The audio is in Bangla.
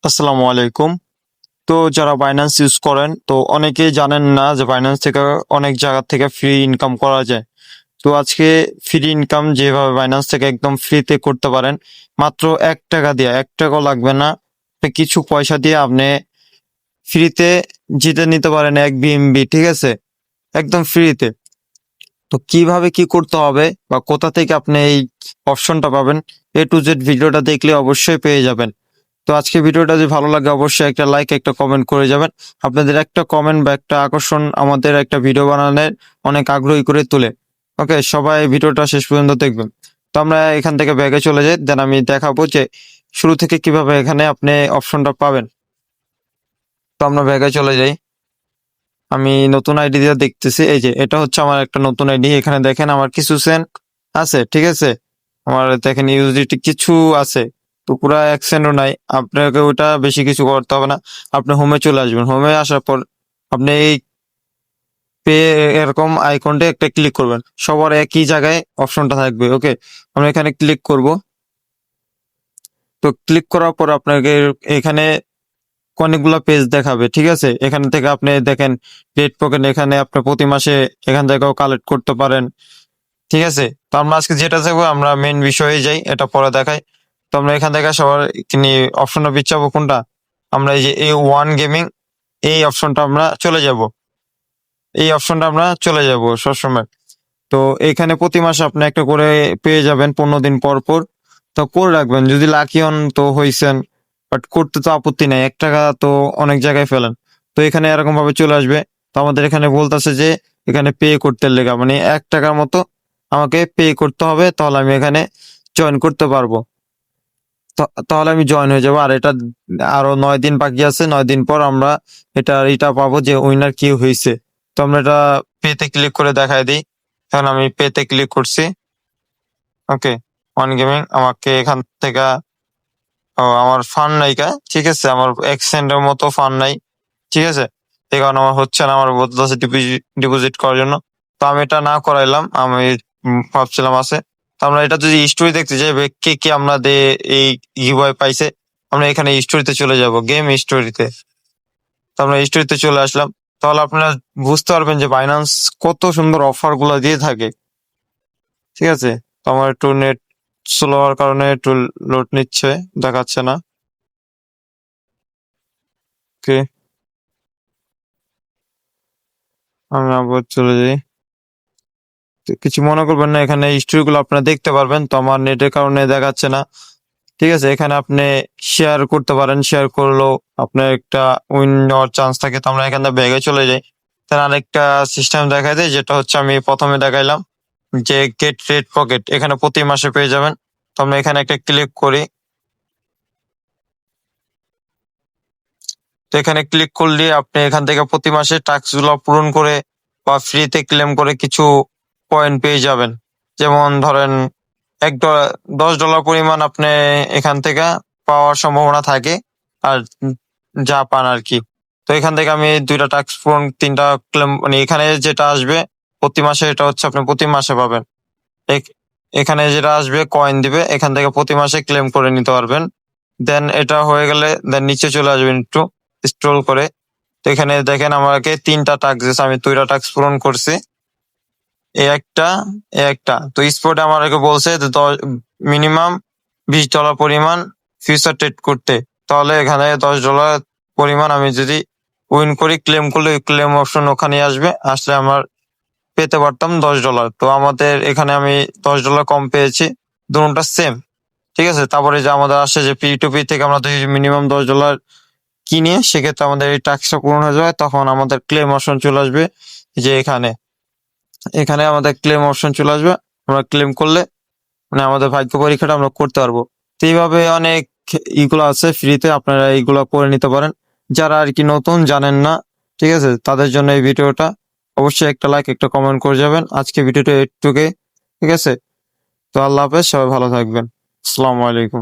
আসসালামু আলাইকুম। তো যারা বাইন্যান্স ইউজ করেন তো অনেকেই জানেন না যে বাইন্যান্স থেকে অনেক জায়গা থেকে ফ্রি ইনকাম করা যায়। তো আজকে ফ্রি ইনকাম যেভাবে বাইন্যান্স থেকে একদম ফ্রিতে করতে পারেন মাত্র 1 টাকা দিয়ে, 1 টাকাও লাগবে না। তো কিছু পয়সা দিয়ে আপনি ফ্রিতে জিতে নিতে পারেন 1 BNB, ঠিক আছে, একদম ফ্রিতে। তো কিভাবে কি করতে হবে বা কোথা থেকে আপনি এই অপশনটা পাবেন, A to Z ভিডিওটা দেখলে অবশ্যই পেয়ে যাবেন। তো আজকে ভিডিওটা যদি ভালো লাগে অবশ্যই একটা লাইক একটা কমেন্ট করে যাবেন। আপনাদের একটা কমেন্ট বা একটা আকর্ষণ আমাদের একটা ভিডিও বানানোর অনেক আগ্রহী করে তোলে। ওকে, সবাই ভিডিওটা শেষ পর্যন্ত দেখবেন। তো আমরা এখান থেকে ব্যাগে চলে যাই, দেন আমি দেখাবো যে শুরু থেকে কিভাবে এখানে আপনি অপশনটা পাবেন। তো আমরা ব্যাগে চলে যাই। আমি নতুন আইডি দিয়ে দেখতেছি, এই যে এটা হচ্ছে আমার একটা নতুন আইডি। এখানে দেখেন আমার কিছু সেন্ট আছে, ঠিক আছে, আমার দেখেন ইউজিটি কিছু আছে। তো পুরা 1 সেন্টও নাই। আপনাকে ওটা বেশি কিছু করতে হবে না। আপনি হোমে চলে আসবেন, হোমে আসার পর আপনি এই পে এরকম আইকনটা একটা ক্লিক করবেন, সবার একই জায়গায় অপশনটা থাকবে। ওকে, আমরা এখানে ক্লিক করব। তো ক্লিক করার পর আপনাকে এখানে অনেকগুলো পেজ দেখাবে, ঠিক আছে। এখান থেকে আপনি দেখেন রেড পকেট, এখানে আপনি প্রতি মাসে এখান থেকেও কালেক্ট করতে পারেন, ঠিক আছে। তো আমরা আজকে যেটা দেখবো আমরা মেইন বিষয়ে যাই, এটা পরে দেখাই। তো আমরা এখান থেকে সবার অপশনটা বিচ্ছাবো কোনটা, আমরা এই যে A1 গেমিং, এই অপশনটা আমরা চলে যাব, এই অপশনটা আমরা চলে যাব সবসময়। তো এখানে প্রতি মাসে আপনি একটা করে পেয়ে যাবেন 15 দিন পর পর। তো করে রাখবেন, যদি লাকি হন তো হইছেন, বাট করতে তো আপত্তি নাই, 1 টাকা তো অনেক জায়গায় ফেলেন। তো এখানে এরকম ভাবে চলে আসবে। তো আমাদের এখানে বলতেছে যে এখানে পে করতে লেগা, মানে 1 টাকার মতো আমাকে পে করতে হবে, তাহলে আমি এখানে জয়েন করতে পারবো। তাহলে আমি জয়েন হয়ে যাবো। আর এটা আরো 9 দিন বাকি আছে, 9 দিন পর আমরা এটা পাবো যে উইনার কি হয়েছে। তো আমরা এটা পেতে ক্লিক করে দেখাই দিই। এখন আমি পেতে ক্লিক করছি। ওকে, ওয়ান গেমিং আমাকে এখান থেকে, আমার ফান্ড নাই কা, ঠিক আছে, আমার 1 সেন্টের মতো ফান্ড নাই, ঠিক আছে। এই কারণে আমার হচ্ছে না, আমার বলতেছে ডিপোজিট করার জন্য। তো আমি এটা না করাইলাম, আমি ভাবছিলাম আছে। তো আমরা এটা যদি স্টোরি দেখতে যাই কে কে আমরা এই গিভওয়ে পাইছে, আমরা এখানে স্টোরিতে চলে যাব, গেম স্টোরিতে। তো আমরা স্টোরিতে চলে আসলাম। তাহলে আপনারা বুঝতে পারবেন যে বাইন্যান্স কত সুন্দর অফার গুলা দিয়ে থাকে, ঠিক আছে। তো আমার একটু নেট স্লো হওয়ার কারণে একটু লোড নিচ্ছে, দেখাচ্ছে না। ওকে, আমি আবার চলে যাই। তো কিছু মনে করবেন না, এখানে হিস্ট্রি গুলো আপনারা দেখতে পারবেন। তো আমার নেটের কারণে দেখাচ্ছে না, ঠিক আছে। এখানে আপনি শেয়ার করতে পারেন, শেয়ার করলেও আপনার একটা উইন নেওয়ার চান্স থাকে। তো আমরা এখানে ব্যাগে চলে যাই। তার আরেকটা সিস্টেম দেখা যায়, যেটা হচ্ছে আমি প্রথমে দেখাইলাম যে গেট রেড পকেট, এখানে প্রতি মাসে পেয়ে যাবেন। তো আমরা এখানে একটা ক্লিক করি। তো এখানে ক্লিক করলে আপনি এখান থেকে প্রতি মাসে টাস্ক গুলো পূরণ করে বা ফ্রিতে ক্লেম করে কিছু পয়েন্ট পেয়ে যাবেন। যেমন ধরেন $1, $10 পরিমাণ আপনি এখান থেকে পাওয়ার সম্ভাবনা থাকে। আর যা পান আর কি। তো এখান থেকে আমি 2টা টাস্ক পূরণ, 3টা ক্লেম, মানে এখানে যেটা আসবে প্রতি মাসে, এটা হচ্ছে আপনি প্রতি মাসে পাবেন। এখানে যেটা আসবে কয়েন দিবে, এখান থেকে প্রতি মাসে ক্লেম করে নিতে পারবেন। দেন এটা হয়ে গেলে দেন নিচে চলে আসবেন একটু স্ক্রল করে। তো এখানে দেখেন আমাকে 3টা টাস্ক দিয়েছে, আমি 2টা টাস্ক পূরণ করছি। এ একটা এ একটা। তো স্পোর্টে আমাকে বলছে যে মিনিমাম $20 পরিমাণ ফিউচার ট্রেড করতে। তাহলে এখানে $10 পরিমাণ আমি যদি উইন করি, ক্লেম করলে ক্লেম অপশন ওখানে আসবে, আসলে আমার পেতে পারতাম $10। তো আমাদের এখানে আমি $10 কম পেয়েছি, দুটোটা সেম, ঠিক আছে। তারপরে যে আমাদের আসে যে P2P থেকে আমরা যদি মিনিমাম $10 কিনে, সেক্ষেত্রে আমাদের এই টাস্কটা পূরণ হয়ে যাবে, তখন আমাদের ক্লেম অপশন চলে আসবে। যে এখানে এখানে আমাদের ক্লেম অপশন চলে আসবে। আমরা ক্লেম করলে মানে আমাদের ভাগ্য পরীক্ষাটা আমরা করতে পারবো। তো এইভাবে অনেক ইগুলো আছে ফ্রিতে, আপনারা এইগুলো করে নিতে পারেন। যারা আর কি নতুন জানেন না, ঠিক আছে, তাদের জন্য এই ভিডিওটা। অবশ্যই একটা লাইক একটা কমেন্ট করে যাবেন। আজকে ভিডিওটা একটুকে, ঠিক আছে। তো আল্লাহ হাফেজ, সবাই ভালো থাকবেন। আসসালামু আলাইকুম।